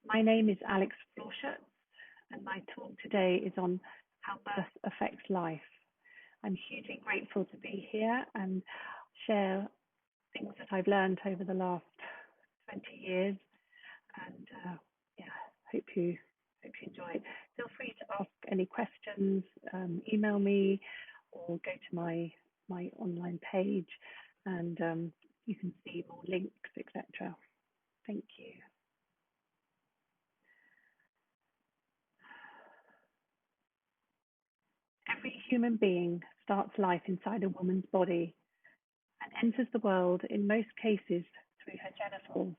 My name is Alex Florschutz, and my talk today is on how birth affects life. I'm hugely grateful to be here and share things that I've learned over the last 20 years, and hope you enjoy it. Feel free to ask any questions, email me, or go to my online page, and you can see more links, etc. Thank you. Every human being starts life inside a woman's body and enters the world, in most cases, through her genitals.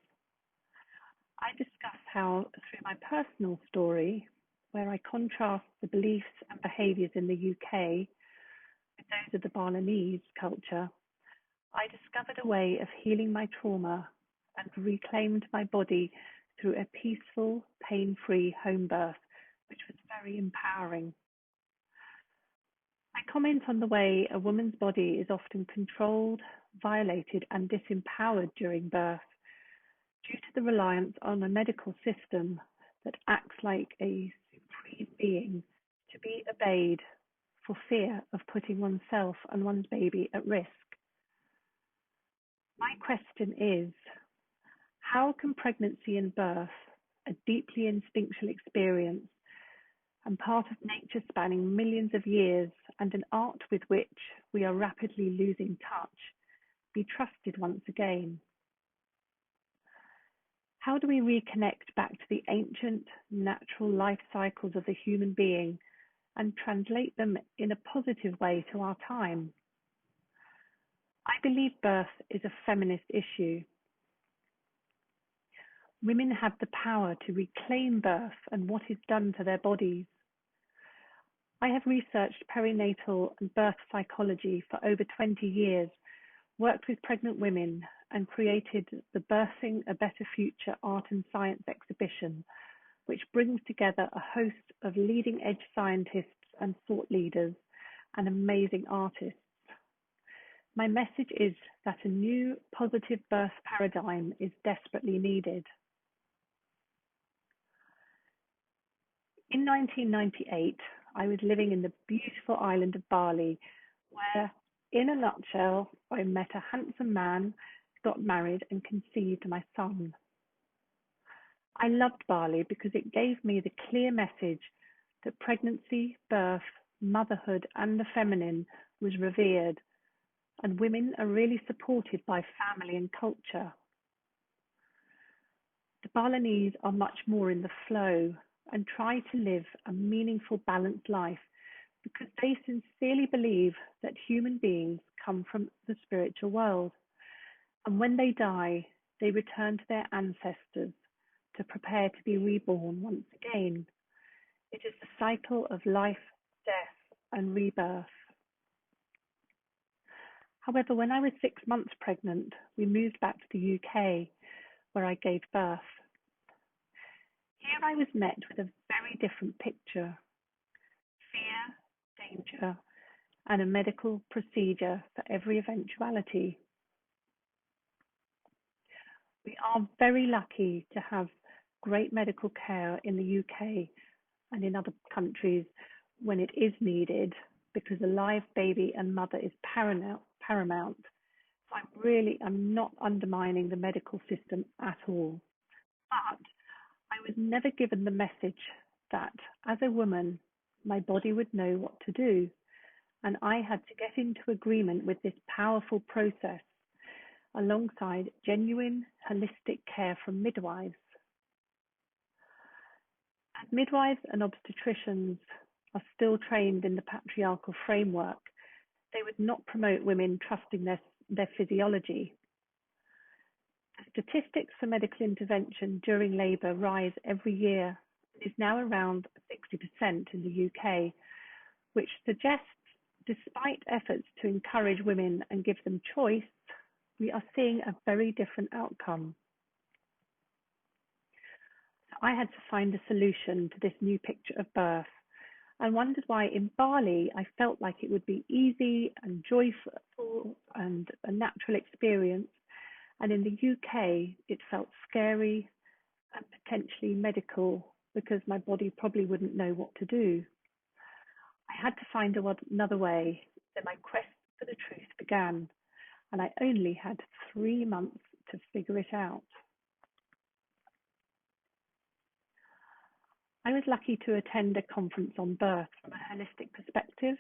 I discuss how, through my personal story, where I contrast the beliefs and behaviours in the UK with those of the Balinese culture, I discovered a way of healing my trauma and reclaimed my body through a peaceful, pain-free home birth, which was very empowering. I comment on the way a woman's body is often controlled, violated, and disempowered during birth due to the reliance on a medical system that acts like a supreme being to be obeyed for fear of putting oneself and one's baby at risk. My question is, how can pregnancy and birth, a deeply instinctual experience, and part of nature spanning millions of years and an art with which we are rapidly losing touch, be trusted once again? How do we reconnect back to the ancient natural life cycles of the human being and translate them in a positive way to our time? I believe birth is a feminist issue. Women have the power to reclaim birth and what is done to their bodies. I have researched perinatal and birth psychology for over 20 years, worked with pregnant women, and created the Birthing a Better Future Art and Science exhibition, which brings together a host of leading-edge scientists and thought leaders and amazing artists. My message is that a new positive birth paradigm is desperately needed. In 1998, I was living in the beautiful island of Bali, where, in a nutshell, I met a handsome man, got married, and conceived my son. I loved Bali because it gave me the clear message that pregnancy, birth, motherhood, and the feminine was revered, and women are really supported by family and culture. The Balinese are much more in the flow and try to live a meaningful, balanced life because they sincerely believe that human beings come from the spiritual world. And when they die, they return to their ancestors to prepare to be reborn once again. It is the cycle of life, death, and rebirth. However, when I was 6 months pregnant, we moved back to the UK, where I gave birth. Here I was met with a very different picture: fear, danger, and a medical procedure for every eventuality. We are very lucky to have great medical care in the UK and in other countries when it is needed, because a live baby and mother is paramount. So I'm not undermining the medical system at all. But I was never given the message that, as a woman, my body would know what to do, and I had to get into agreement with this powerful process alongside genuine holistic care from midwives. As midwives and obstetricians are still trained in the patriarchal framework, they would not promote women trusting their physiology. The statistics for medical intervention during labour rise every year. It is now around 60% in the UK, which suggests, despite efforts to encourage women and give them choice, we are seeing a very different outcome. So I had to find a solution to this new picture of birth and wondered why in Bali I felt like it would be easy and joyful and a natural experience, and in the UK it felt scary and potentially medical, because my body probably wouldn't know what to do. I had to find another way, so my quest for the truth began, and I only had 3 months to figure it out. I was lucky to attend a conference on birth from a holistic perspective,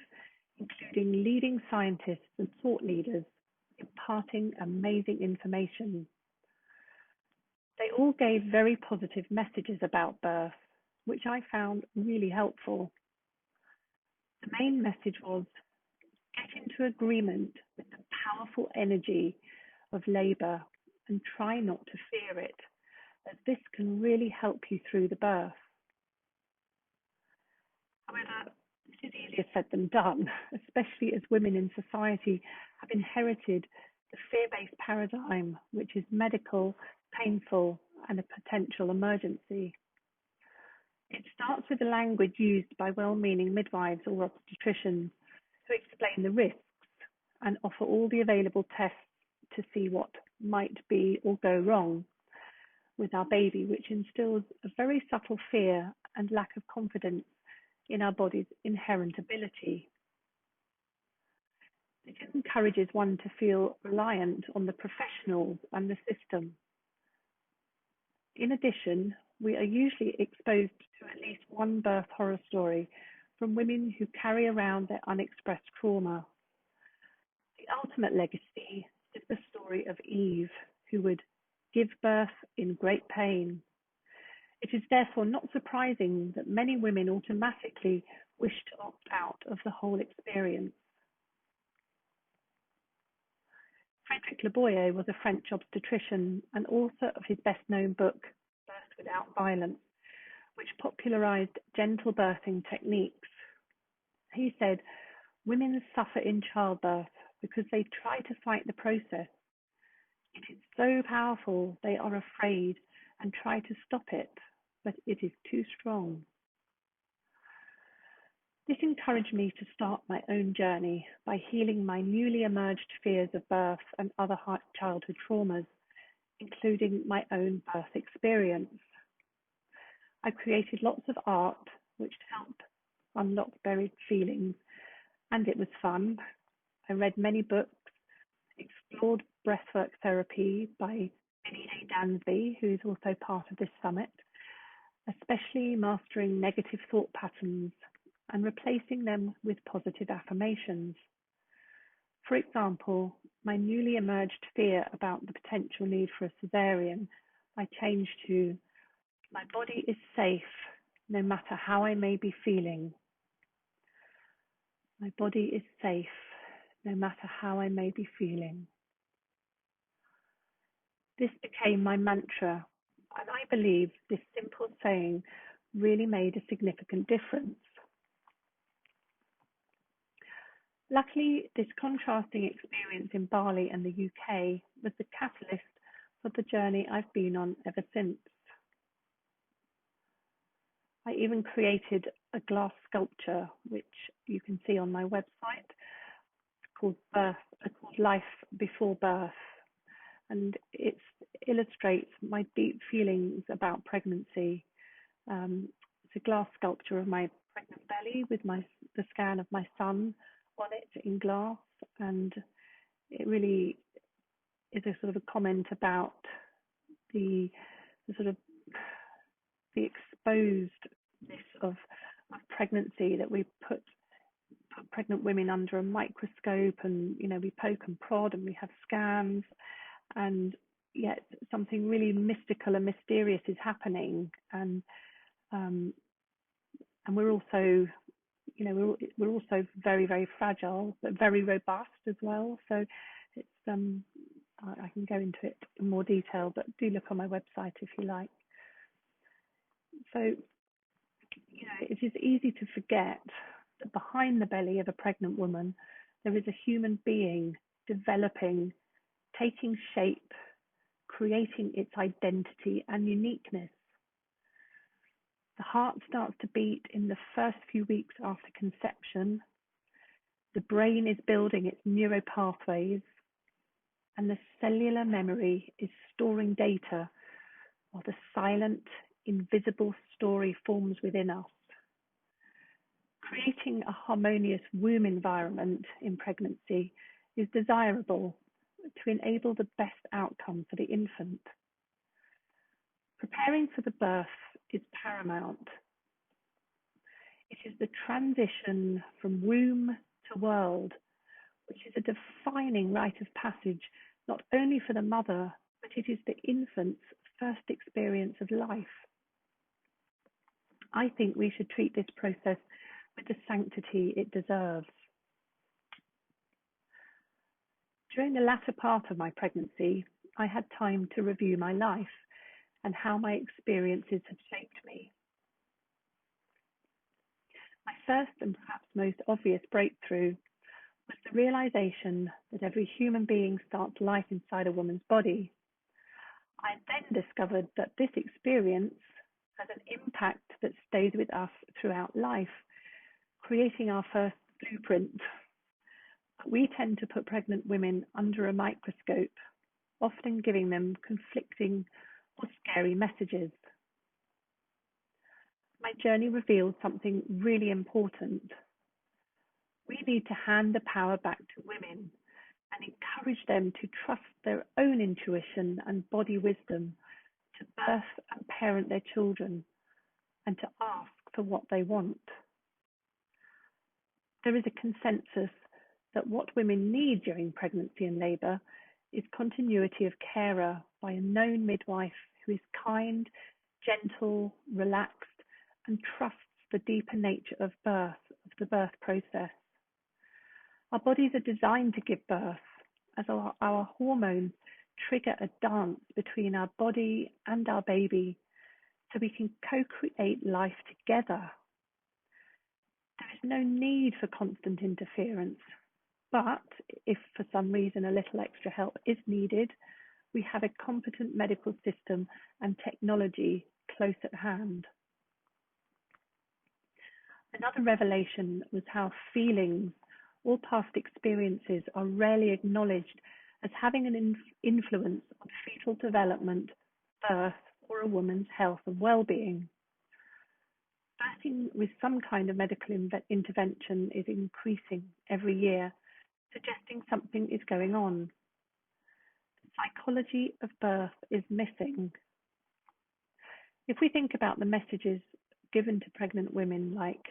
including leading scientists and thought leaders imparting amazing information. They all gave very positive messages about birth, which I found really helpful. The main message was, get into agreement with the powerful energy of labour and try not to fear it, as this can really help you through the birth. However, this is easier said than done, especially as women in society have inherited the fear-based paradigm, which is medical, painful, and a potential emergency. It starts with the language used by well-meaning midwives or obstetricians who explain the risks and offer all the available tests to see what might be or go wrong with our baby, which instills a very subtle fear and lack of confidence in our body's inherent ability. It encourages one to feel reliant on the professionals and the system. In addition, we are usually exposed to at least one birth horror story from women who carry around their unexpressed trauma. The ultimate legacy is the story of Eve, who would give birth in great pain. It is therefore not surprising that many women automatically wish to opt out of the whole experience. Frederick Leboyer was a French obstetrician and author of his best-known book, Birth Without Violence, which popularized gentle birthing techniques. He said, women suffer in childbirth because they try to fight the process. It is so powerful they are afraid and try to stop it, but it is too strong. This encouraged me to start my own journey by healing my newly emerged fears of birth and other childhood traumas, including my own birth experience. I created lots of art which helped unlock buried feelings, and it was fun. I read many books, explored breathwork therapy by Minnie A. Dansby, who is also part of this summit, especially mastering negative thought patterns and replacing them with positive affirmations. For example, my newly emerged fear about the potential need for a cesarean, I changed to, my body is safe no matter how I may be feeling. My body is safe no matter how I may be feeling. This became my mantra, and I believe this simple saying really made a significant difference. Luckily, this contrasting experience in Bali and the UK was the catalyst for the journey I've been on ever since. I even created a glass sculpture, which you can see on my website, called Life Before Birth, and it illustrates my deep feelings about pregnancy. It's a glass sculpture of my pregnant belly with the scan of my son on it in glass, and it really is a sort of a comment about the sort of the exposedness of pregnancy, that we put pregnant women under a microscope, and we poke and prod and we have scans, and yet something really mystical and mysterious is happening, and we're also we're also very, very fragile, but very robust as well. So it's I can go into it in more detail, but do look on my website if you like. So it is easy to forget that behind the belly of a pregnant woman there is a human being developing, taking shape, creating its identity and uniqueness. The heart starts to beat in the first few weeks after conception. The brain is building its neural pathways, and the cellular memory is storing data while the silent, invisible story forms within us. Creating a harmonious womb environment in pregnancy is desirable to enable the best outcome for the infant. Preparing for the birth is paramount. It is the transition from womb to world, which is a defining rite of passage, not only for the mother, but it is the infant's first experience of life. I think we should treat this process with the sanctity it deserves. During the latter part of my pregnancy, I had time to review my life and how my experiences have shaped me. My first and perhaps most obvious breakthrough was the realization that every human being starts life inside a woman's body. I then discovered that this experience has an impact that stays with us throughout life, creating our first blueprint. We tend to put pregnant women under a microscope, often giving them conflicting or scary messages. My journey revealed something really important. We need to hand the power back to women and encourage them to trust their own intuition and body wisdom to birth and parent their children and to ask for what they want. There is a consensus that what women need during pregnancy and labour is continuity of carer by a known midwife who is kind, gentle, relaxed, and trusts the deeper nature of the birth process. Our bodies are designed to give birth, as our hormones trigger a dance between our body and our baby, so we can co-create life together. There is no need for constant interference, but if for some reason a little extra help is needed, we have a competent medical system and technology close at hand. Another revelation was how feelings or past experiences are rarely acknowledged as having an influence on fetal development, birth, or a woman's health and well-being. Birthing with some kind of medical intervention is increasing every year, suggesting something is going on. The psychology of birth is missing. If we think about the messages given to pregnant women, like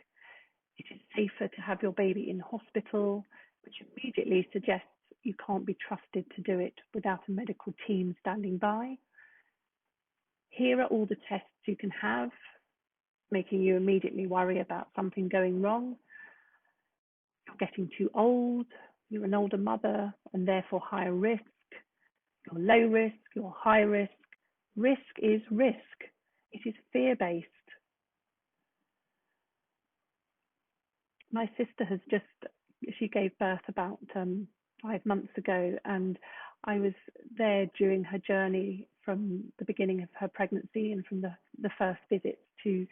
it is safer to have your baby in hospital, which immediately suggests you can't be trusted to do it without a medical team standing by. Here are all the tests you can have, making you immediately worry about something going wrong. You're getting too old, you're an older mother and therefore higher risk. You're low risk, you're high risk. Risk is risk. It is fear-based. My sister she gave birth about 5 months ago, and I was there during her journey from the beginning of her pregnancy and from the first visits to,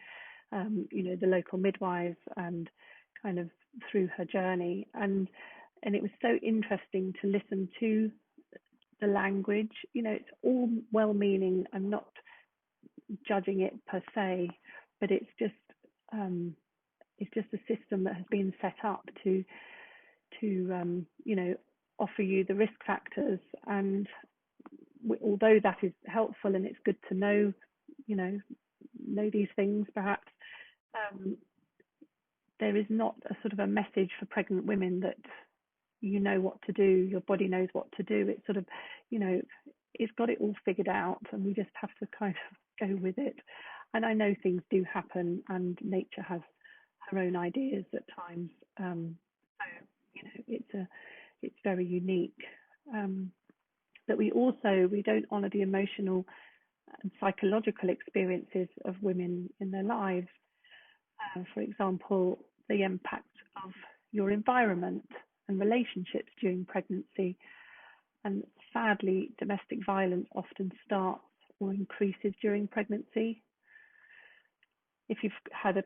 the local midwives and kind of through her journey. And it was so interesting to listen to the language. It's all well-meaning. I'm not judging it per se, but it's just a system that has been set up to offer you the risk factors. And although that is helpful and it's good to know these things, perhaps there is not a sort of a message for pregnant women that you know what to do, your body knows what to do. It's sort of, it's got it all figured out, and we just have to kind of go with it. And I know things do happen, and nature has her own ideas at times. It's very unique. That we don't honour the emotional and psychological experiences of women in their lives. For example, the impact of your environment and relationships during pregnancy. And sadly, domestic violence often starts or increases during pregnancy. If you've had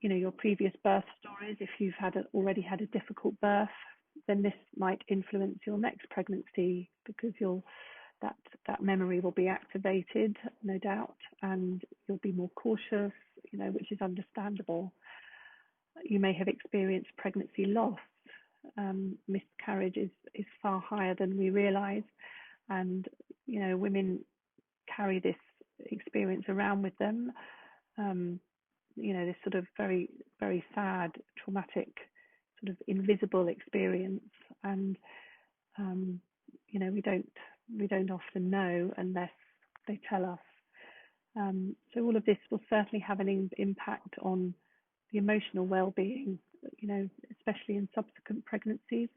your previous birth stories, if you've already had a difficult birth, then this might influence your next pregnancy, because you'll that memory will be activated, no doubt, and you'll be more cautious, which is understandable. You may have experienced pregnancy loss. Miscarriage is far higher than we realize, and women carry this experience around with them. This sort of very, very sad, traumatic, sort of invisible experience, and we don't often know unless they tell us. So all of this will certainly have an impact on the emotional well-being, especially in subsequent pregnancies.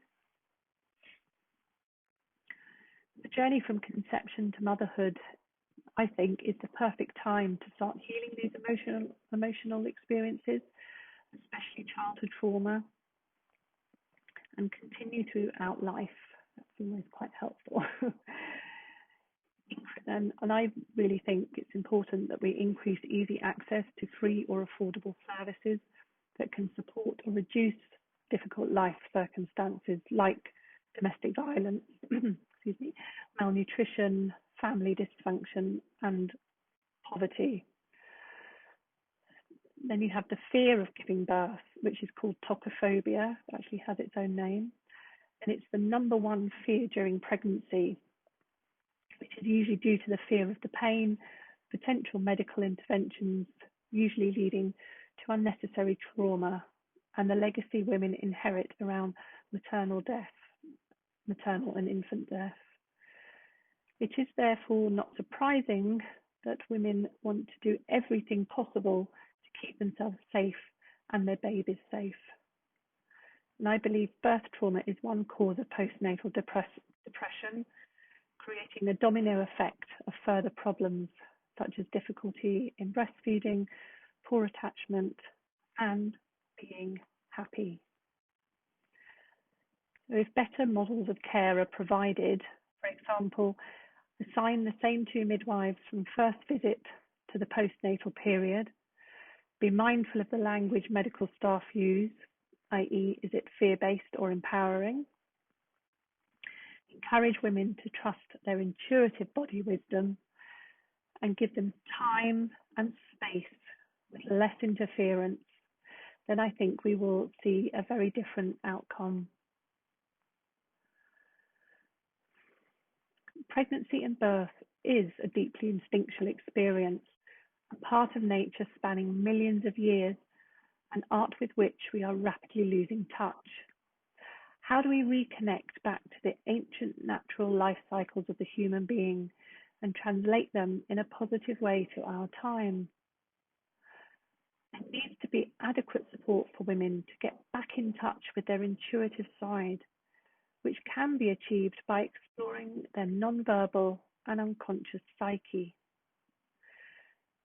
The journey from conception to motherhood, I think, is the perfect time to start healing these emotional experiences, especially childhood trauma, and continue throughout life. That's always quite helpful. And I really think it's important that we increase easy access to free or affordable services that can support or reduce difficult life circumstances like domestic violence, malnutrition, family dysfunction, and poverty. Then you have the fear of giving birth, which is called tocophobia. It actually has its own name. And it's the number one fear during pregnancy, which is usually due to the fear of the pain, potential medical interventions, usually leading to unnecessary trauma, and the legacy women inherit around maternal and infant death. It is therefore not surprising that women want to do everything possible to keep themselves safe and their babies safe. And I believe birth trauma is one cause of postnatal depression, creating a domino effect of further problems such as difficulty in breastfeeding, poor attachment, and being happy. So if better models of care are provided, for example, assign the same two midwives from first visit to the postnatal period, be mindful of the language medical staff use, i.e., is it fear-based or empowering? Encourage women to trust their intuitive body wisdom and give them time and space with less interference, then I think we will see a very different outcome. Pregnancy and birth is a deeply instinctual experience, a part of nature spanning millions of years, an art with which we are rapidly losing touch. How do we reconnect back to the ancient natural life cycles of the human being and translate them in a positive way to our time? There needs to be adequate support for women to get back in touch with their intuitive side, which can be achieved by exploring their non-verbal and unconscious psyche.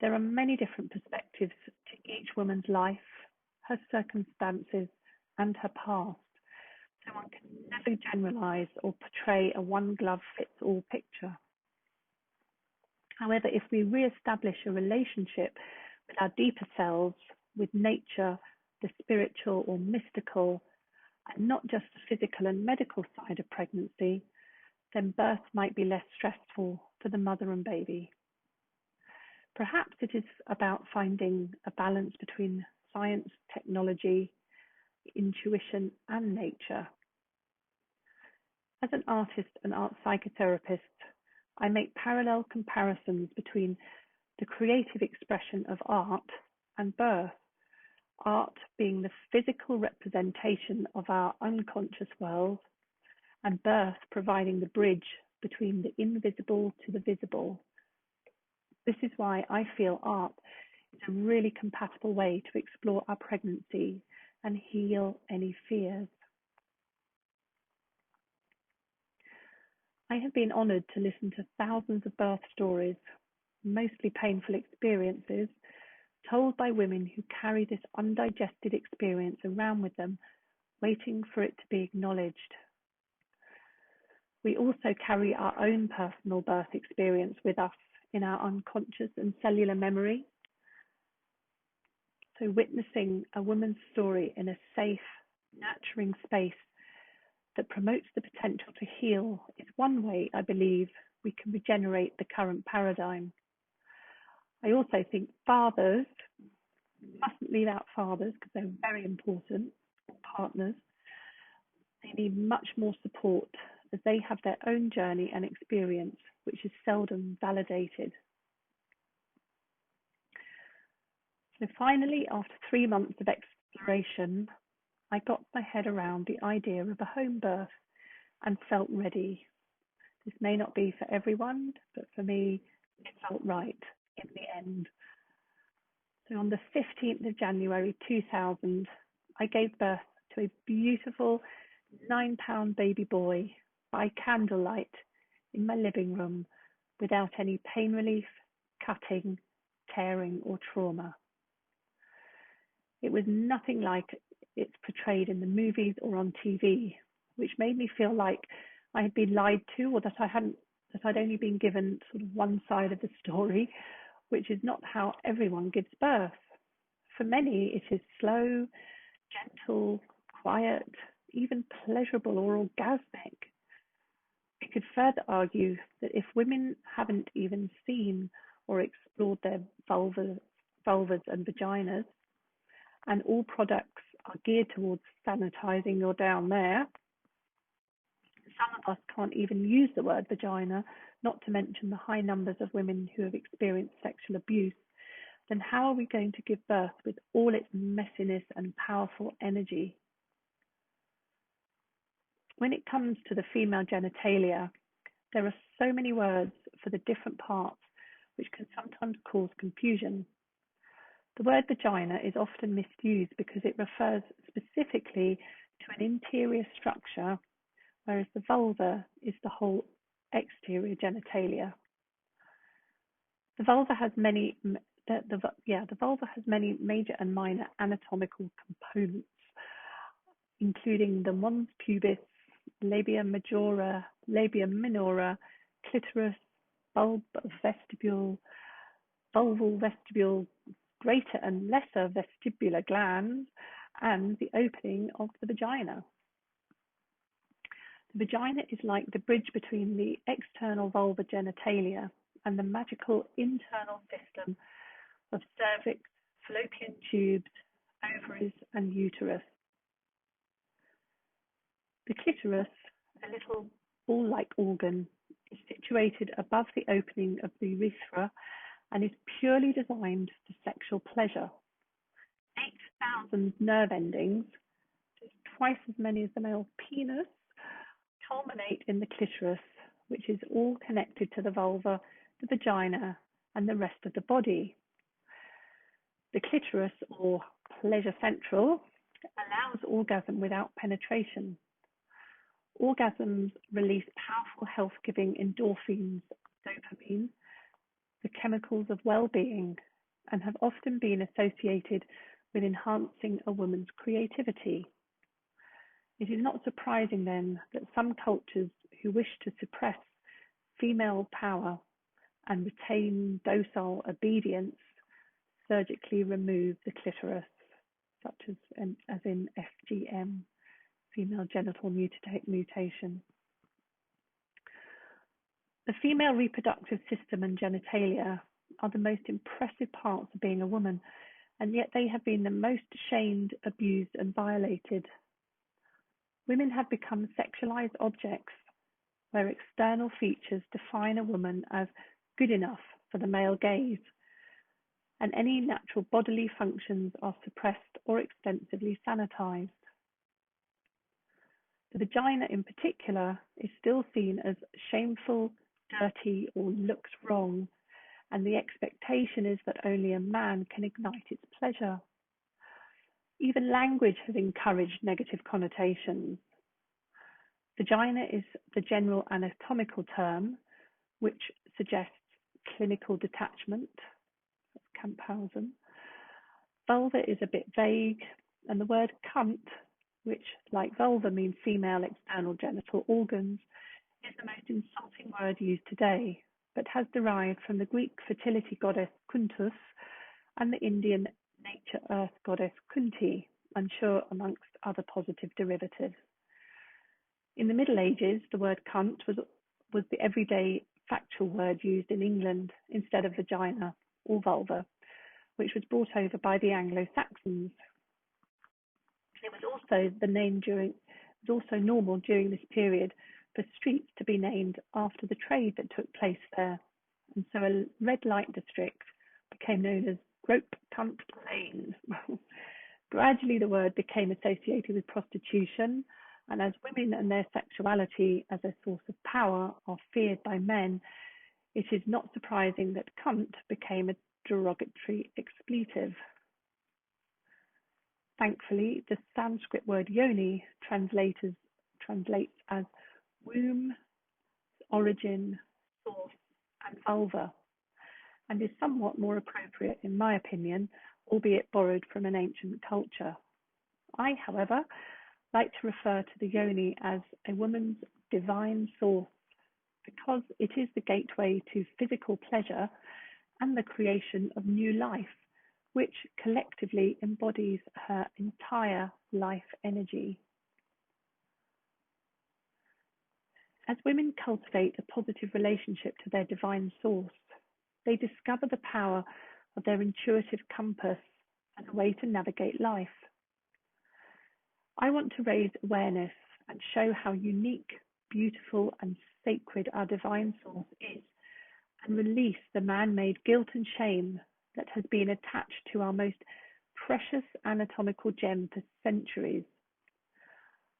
There are many different perspectives to each woman's life, her circumstances, and her past, so one can never generalize or portray a one-glove-fits-all picture. However, if we re-establish a relationship with our deeper selves, with nature, the spiritual or mystical, and not just the physical and medical side of pregnancy, then birth might be less stressful for the mother and baby. Perhaps it is about finding a balance between science, technology, intuition, and nature. As an artist and art psychotherapist, I make parallel comparisons between the creative expression of art and birth, art being the physical representation of our unconscious world, and birth providing the bridge between the invisible to the visible. This is why I feel art is a really compatible way to explore our pregnancy and heal any fears. I have been honoured to listen to thousands of birth stories, mostly painful experiences, told by women who carry this undigested experience around with them, waiting for it to be acknowledged. We also carry our own personal birth experience with us in our unconscious and cellular memory. So witnessing a woman's story in a safe, nurturing space that promotes the potential to heal is one way, I believe, we can regenerate the current paradigm. I also think fathers, mustn't leave out fathers because they're very important, partners. They need much more support as they have their own journey and experience, which is seldom validated. So finally, after 3 months of exploration, I got my head around the idea of a home birth and felt ready. This may not be for everyone, but for me, it felt right in the end. So on the 15th of January 2000, I gave birth to a beautiful 9-pound baby boy by candlelight in my living room without any pain relief, cutting, tearing, or trauma. It was nothing like it's portrayed in the movies or on TV, which made me feel like I had been lied to, or that I'd only been given sort of one side of the story, which is not how everyone gives birth. For many, it is slow, gentle, quiet, even pleasurable or orgasmic. We could further argue that if women haven't even seen or explored their vulvas and vaginas, and all products are geared towards sanitizing your down there, some of us can't even use the word vagina, not to mention the high numbers of women who have experienced sexual abuse, then how are we going to give birth with all its messiness and powerful energy? When it comes to the female genitalia, there are so many words for the different parts which can sometimes cause confusion. The word vagina is often misused because it refers specifically to an interior structure, whereas the vulva is the whole exterior genitalia. The vulva has many major and minor anatomical components, including the mons pubis, labia majora, labia minora, clitoris, bulb vestibule, vulval vestibule, greater and lesser vestibular glands, and the opening of the vagina. The vagina is like the bridge between the external vulva genitalia and the magical internal system of cervix, fallopian tubes, ovaries, and uterus. The clitoris, a little ball-like organ, is situated above the opening of the urethra and is purely designed for sexual pleasure. 8,000 nerve endings, just twice as many as the male penis, culminate in the clitoris, which is all connected to the vulva, the vagina, and the rest of the body. The clitoris, or pleasure central, allows orgasm without penetration. Orgasms release powerful health-giving endorphins, dopamine, the chemicals of well-being, and have often been associated with enhancing a woman's creativity. It is not surprising then that some cultures who wish to suppress female power and retain docile obedience surgically remove the clitoris, such as in FGM, female genital mutation. The female reproductive system and genitalia are the most impressive parts of being a woman, and yet they have been the most shamed, abused, and violated. Women have become sexualized objects where external features define a woman as good enough for the male gaze, and any natural bodily functions are suppressed or extensively sanitized. The vagina in particular is still seen as shameful, dirty, or looks wrong, and the expectation is that only a man can ignite its pleasure. Even language has encouraged negative connotations. Vagina is the general anatomical term, which suggests clinical detachment, Camphausen. Vulva is a bit vague, and the word cunt, which, like vulva, means female external genital organs, is the most insulting word used today, but has derived from the Greek fertility goddess Kuntus and the Indian nature earth goddess Kunti, unsure amongst other positive derivatives. In the Middle Ages, the word cunt was the everyday factual word used in England instead of vagina or vulva, which was brought over by the Anglo-Saxons. It was also normal during this period for streets to be named after the trade that took place there, and so a red light district became known as Grope Cunt Lane. Gradually, the word became associated with prostitution, and as women and their sexuality as a source of power are feared by men, it is not surprising that cunt became a derogatory expletive. Thankfully, the Sanskrit word Yoni translates as womb, origin, source, and vulva, and is somewhat more appropriate in my opinion, albeit borrowed from an ancient culture. I, however, like to refer to the Yoni as a woman's divine source because it is the gateway to physical pleasure and the creation of new life, which collectively embodies her entire life energy. As women cultivate a positive relationship to their divine source, they discover the power of their intuitive compass as a way to navigate life. I want to raise awareness and show how unique, beautiful, and sacred our divine source is, and release the man-made guilt and shame that has been attached to our most precious anatomical gem for centuries.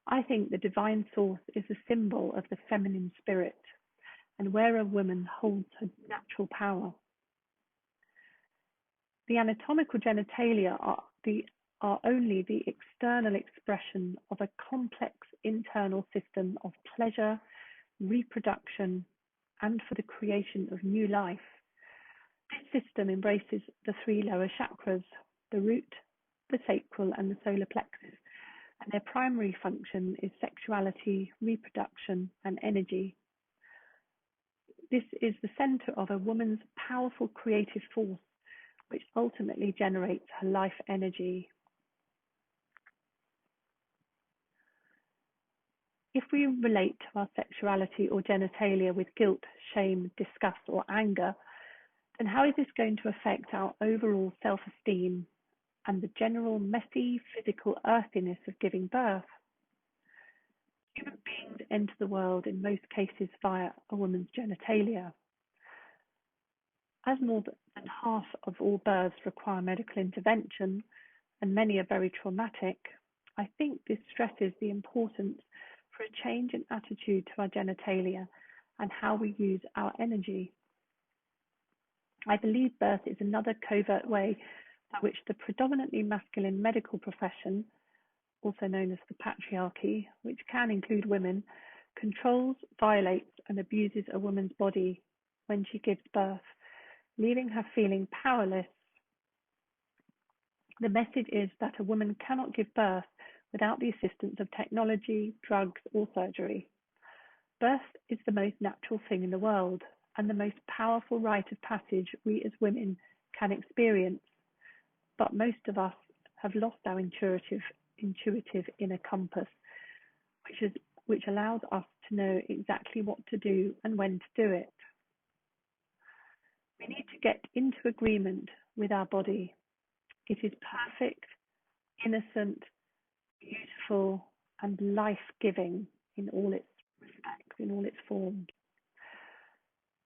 I think the divine source is a symbol of the feminine spirit, and where a woman holds her natural power. The anatomical genitalia are only the external expression of a complex internal system of pleasure, reproduction, and for the creation of new life. This system embraces the three lower chakras, the root, the sacral, and the solar plexus, and their primary function is sexuality, reproduction, and energy. This is the center of a woman's powerful creative force, which ultimately generates her life energy. If we relate to our sexuality or genitalia with guilt, shame, disgust, or anger, then how is this going to affect our overall self-esteem and the general messy physical earthiness of giving birth? Human beings enter the world in most cases via a woman's genitalia. As more than half of all births require medical intervention, and many are very traumatic, I think this stresses the importance for a change in attitude to our genitalia and how we use our energy. I believe birth is another covert way by which the predominantly masculine medical profession, also known as the patriarchy, which can include women, controls, violates, and abuses a woman's body when she gives birth, leaving her feeling powerless. The message is that a woman cannot give birth without the assistance of technology, drugs, or surgery. Birth is the most natural thing in the world and the most powerful rite of passage we as women can experience. But most of us have lost our intuitive inner compass, which allows us to know exactly what to do and when to do it. We need to get into agreement with our body. It is perfect, innocent, beautiful, and life-giving in all its respects, in all its forms.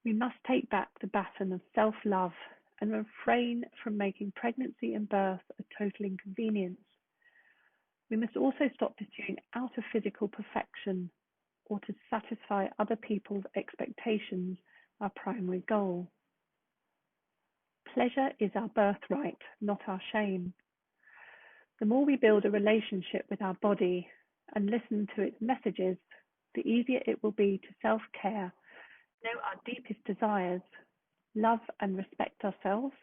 We must take back the baton of self-love and refrain from making pregnancy and birth a total inconvenience. We must also stop pursuing outer physical perfection or to satisfy other people's expectations, our primary goal. Pleasure is our birthright, not our shame. The more we build a relationship with our body and listen to its messages, the easier it will be to self-care, know our deepest desires, love and respect ourselves,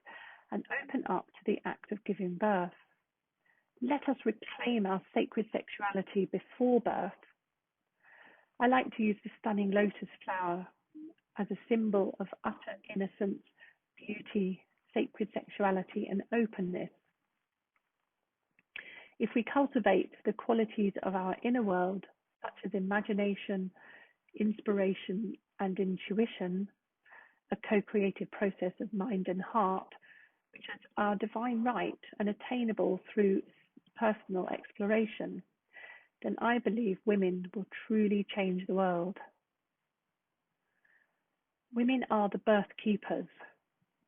and open up to the act of giving birth. Let us reclaim our sacred sexuality before birth. I like to use the stunning lotus flower as a symbol of utter innocence, beauty, sacred sexuality, and openness. If we cultivate the qualities of our inner world, such as imagination, inspiration, and intuition, a co-creative process of mind and heart, which is our divine right and attainable through personal exploration, then I believe women will truly change the world. Women are the birth keepers.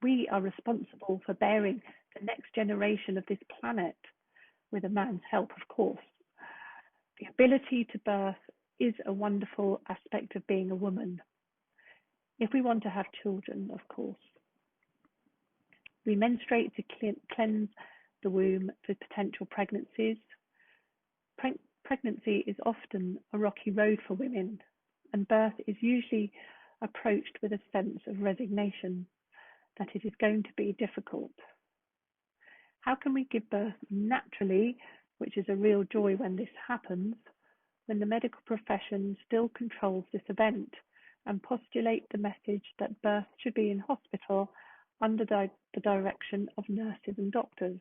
We are responsible for bearing the next generation of this planet, with a man's help, of course. The ability to birth is a wonderful aspect of being a woman, if we want to have children, of course. We menstruate to cleanse the womb for potential pregnancies. Pregnancy is often a rocky road for women, and birth is usually approached with a sense of resignation that it is going to be difficult. How can we give birth naturally, which is a real joy when this happens, when the medical profession still controls this event and postulate the message that birth should be in hospital under the direction of nurses and doctors?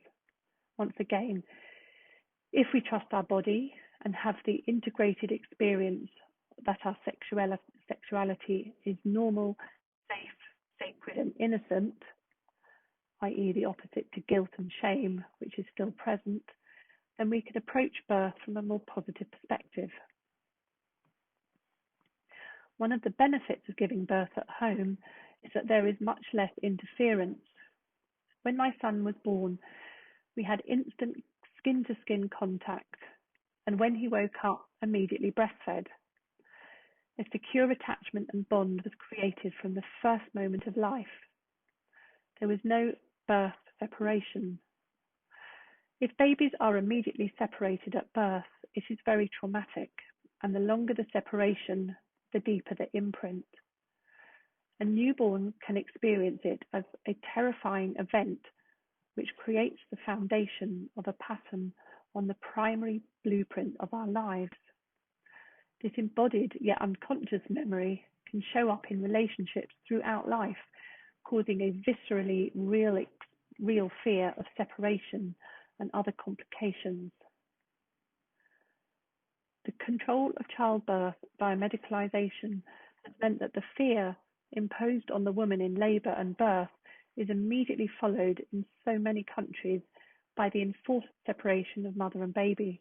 Once again, if we trust our body and have the integrated experience that our sexuality is normal, safe, sacred, and innocent, i.e. the opposite to guilt and shame, which is still present, then we could approach birth from a more positive perspective. One of the benefits of giving birth at home is that there is much less interference. When my son was born, we had instant skin-to-skin contact, and when he woke up, immediately breastfed. A secure attachment and bond was created from the first moment of life. There was no birth separation. If babies are immediately separated at birth, it is very traumatic, and the longer the separation, the deeper the imprint. A newborn can experience it as a terrifying event which creates the foundation of a pattern on the primary blueprint of our lives. This embodied yet unconscious memory can show up in relationships throughout life, causing a viscerally real fear of separation and other complications. The control of childbirth by medicalization has meant that the fear imposed on the woman in labor and birth is immediately followed in so many countries by the enforced separation of mother and baby.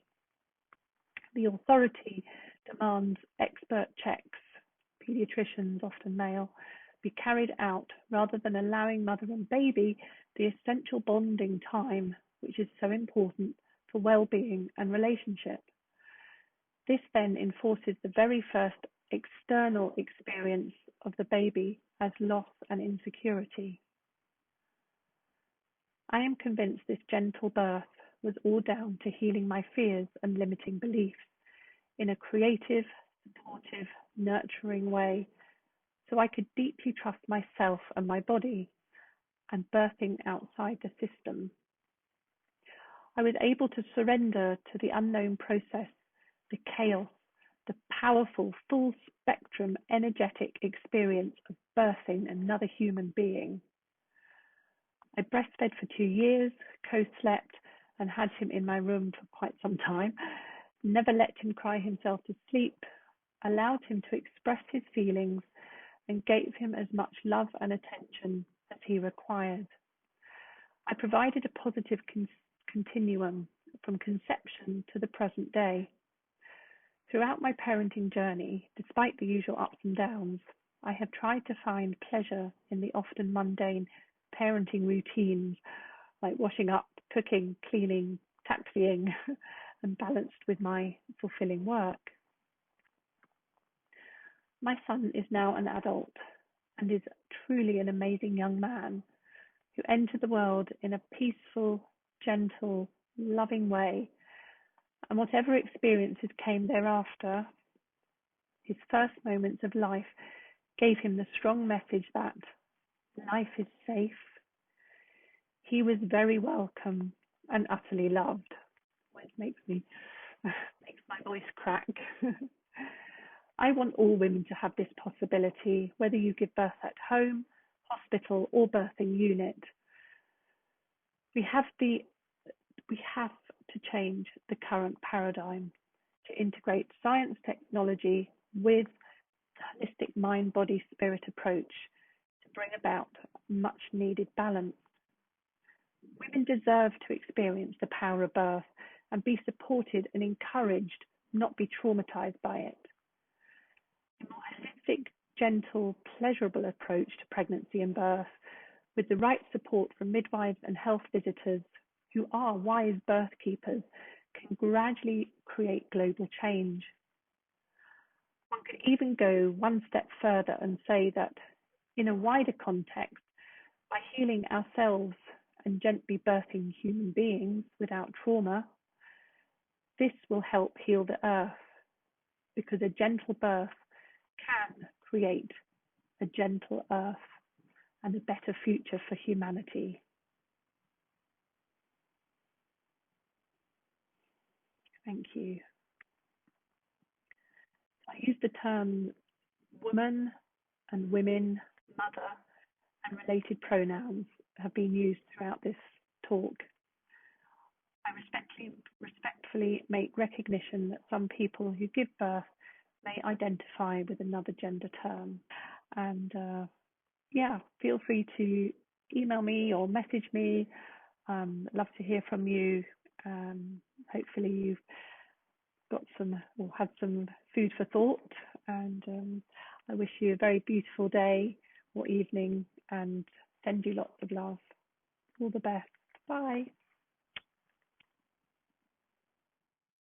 The authority demands expert checks, pediatricians, often male, be carried out rather than allowing mother and baby the essential bonding time, which is so important for well-being and relationship. This then enforces the very first external experience of the baby as loss and insecurity. I am convinced this gentle birth was all down to healing my fears and limiting beliefs in a creative, supportive, nurturing way, so I could deeply trust myself and my body, and birthing outside the system. I was able to surrender to the unknown process, the chaos, the powerful, full spectrum, energetic experience of birthing another human being. I breastfed for 2 years, co-slept, and had him in my room for quite some time. Never let him cry himself to sleep, allowed him to express his feelings, and gave him as much love and attention as he required. I provided a positive continuum from conception to the present day. Throughout my parenting journey, despite the usual ups and downs, I have tried to find pleasure in the often mundane parenting routines like washing up, cooking, cleaning, taxiing, and balanced with my fulfilling work. My son is now an adult and is truly an amazing young man who entered the world in a peaceful, gentle, loving way, and whatever experiences came thereafter, his first moments of life gave him the strong message that life is safe. He was very welcome and utterly loved, which makes my voice crack. I want all women to have this possibility, whether you give birth at home, hospital, or birthing unit. We have to change the current paradigm to integrate science technology with the holistic mind, body, spirit approach to bring about much needed balance. Women deserve to experience the power of birth and be supported and encouraged, not be traumatized by it. A more holistic, gentle, pleasurable approach to pregnancy and birth, with the right support from midwives and health visitors who are wise birth keepers, can gradually create global change. One could even go one step further and say that, in a wider context, by healing ourselves and gently birthing human beings without trauma, this will help heal the earth, because a gentle birth can create a gentle earth and a better future for humanity. Thank you. I use the terms woman and women, mother, and related pronouns have been used throughout this talk. I respectfully make recognition that some people who give birth may identify with another gender term. And feel free to email me or message me. Love to hear from you. Hopefully you've got some or had some food for thought, and I wish you a very beautiful day or evening and send you lots of love. All the best. Bye.